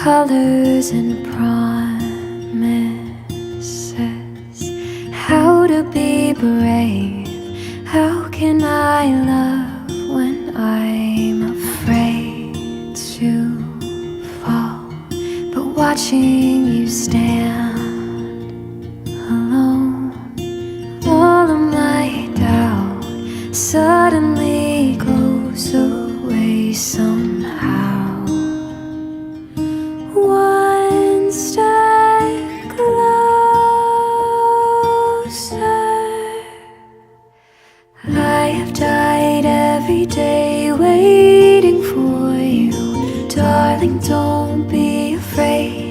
colors and promises. How to be brave, how can I love when I'm afraid to fall? But watching you stand alone, all of my doubt suddenly goes away somehow. One step closer. I have died every day waiting for you. Darling, don't be afraid.